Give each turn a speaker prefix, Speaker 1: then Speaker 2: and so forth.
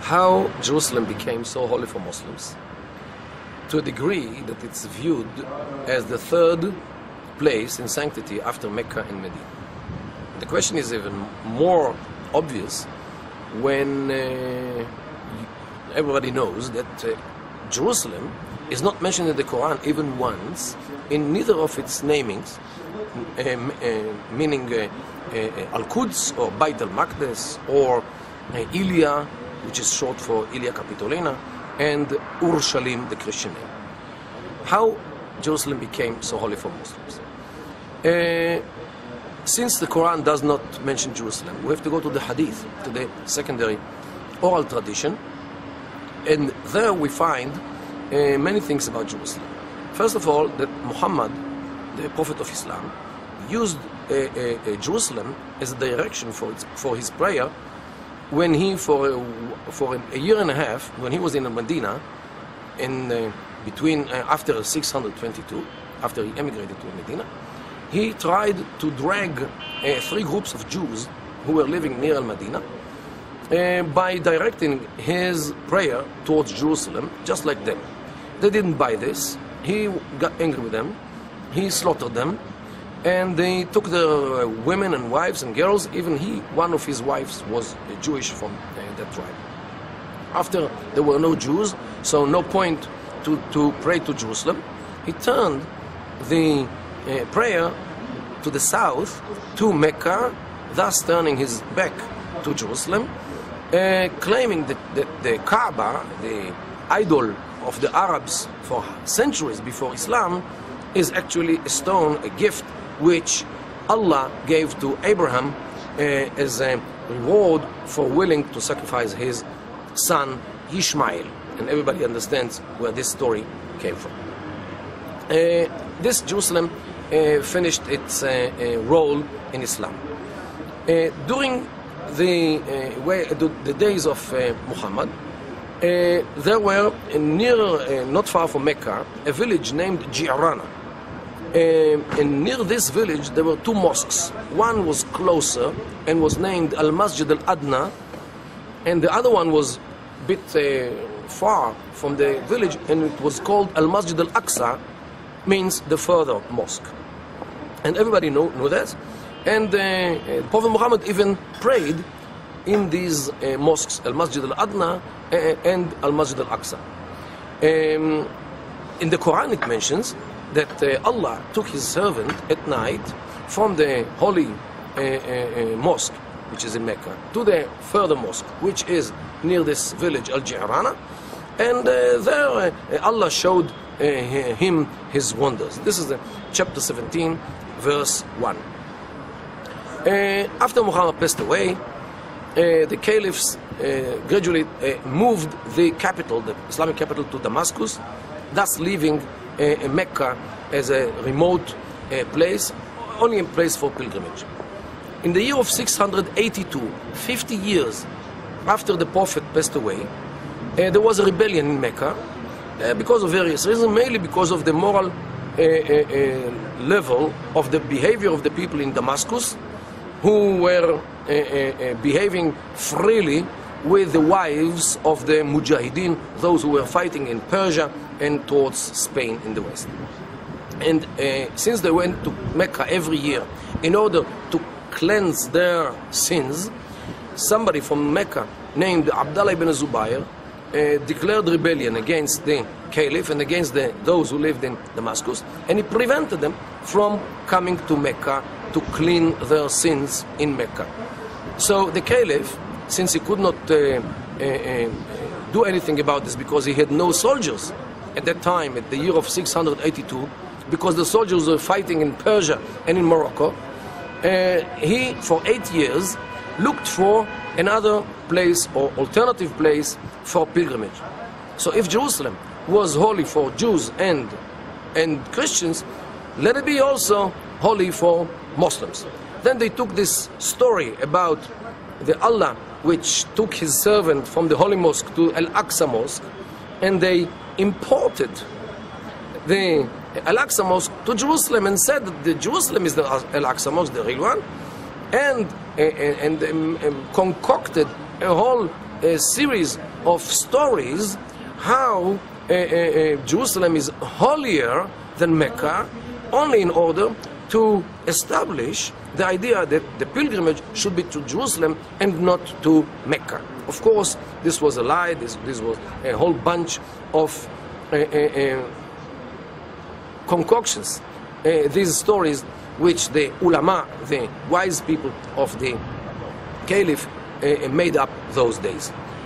Speaker 1: how Jerusalem became so holy for Muslims, to a degree that it's viewed as the third place in sanctity after Mecca and Medina. The question is even more obvious when everybody knows that Jerusalem is not mentioned in the Quran even once in neither of its namings, meaning Al-Quds or Beit al-Maqdis or Ilia, which is short for Ilia Capitolina, and Urushalim, the Christian name. How Jerusalem became so holy for Muslims? Since the Quran does not mention Jerusalem, we have to go to the Hadith, to the secondary oral tradition, and there we find many things about Jerusalem. First of all, that Muhammad, the Prophet of Islam, used Jerusalem as a direction for his prayer when he, for a year and a half, when he was in Medina, after 622, after he emigrated to Medina, he tried to drag 3 groups of Jews who were living near Medina by directing his prayer towards Jerusalem, just like them. They didn't buy this. He got angry with them. He slaughtered them, and they took their women and wives and girls. Even one of his wives was Jewish from that tribe. After there were no Jews, so no point to pray to Jerusalem, he turned the prayer to the south, to Mecca, thus turning his back to Jerusalem, claiming that the Kaaba, the idol of the Arabs for centuries before Islam, is actually a stone, a gift, which Allah gave to Abraham as a reward for willing to sacrifice his son Ishmael. And everybody understands where this story came from. This Jerusalem finished its role in Islam. During the days of Muhammad, there were near, not far from Mecca, a village named Jirana. And near this village there were 2 mosques. One was closer and was named Al-Masjid Al-Adna, and the other one was a bit far from the village, and it was called Al-Masjid Al-Aqsa, means the further mosque. And everybody knew that. And Prophet Muhammad even prayed in these mosques, Al-Masjid Al-Adna and Al-Masjid Al-Aqsa. In the Quran it mentions that Allah took his servant at night from the holy mosque, which is in Mecca, to the further mosque, which is near this village Al-Ji'rana, and there Allah showed him his wonders. This is chapter 17, verse 1. After Muhammad passed away, the caliphs gradually moved the capital, the Islamic capital, to Damascus, thus leaving Mecca as a remote place, only a place for pilgrimage. In the year of 682, 50 years after the Prophet passed away, there was a rebellion in Mecca because of various reasons, mainly because of the moral level of the behavior of the people in Damascus, who were behaving freely with the wives of the Mujahideen, those who were fighting in Persia and towards Spain in the west. And since they went to Mecca every year in order to cleanse their sins, somebody from Mecca named Abdullah ibn Zubayr declared rebellion against the caliph and against those who lived in Damascus, and he prevented them from coming to Mecca to clean their sins in Mecca. So the caliph, since he could not do anything about this because he had no soldiers at that time, at the year of 682, because the soldiers were fighting in Persia and in Morocco, he, for 8 years, looked for another place or alternative place for pilgrimage. So if Jerusalem was holy for Jews and Christians, let it be also holy for Muslims. Then they took this story about the Allah which took his servant from the holy mosque to Al-Aqsa mosque, and they imported the Al-Aqsa mosque to Jerusalem and said that the Jerusalem is the Al-Aqsa mosque, the real one, and concocted a whole a series of stories how Jerusalem is holier than Mecca, only in order to establish the idea that the pilgrimage should be to Jerusalem and not to Mecca. Of course, this was a lie. This was a whole bunch of concoctions. These stories which the ulama, the wise people of the caliph, made up those days.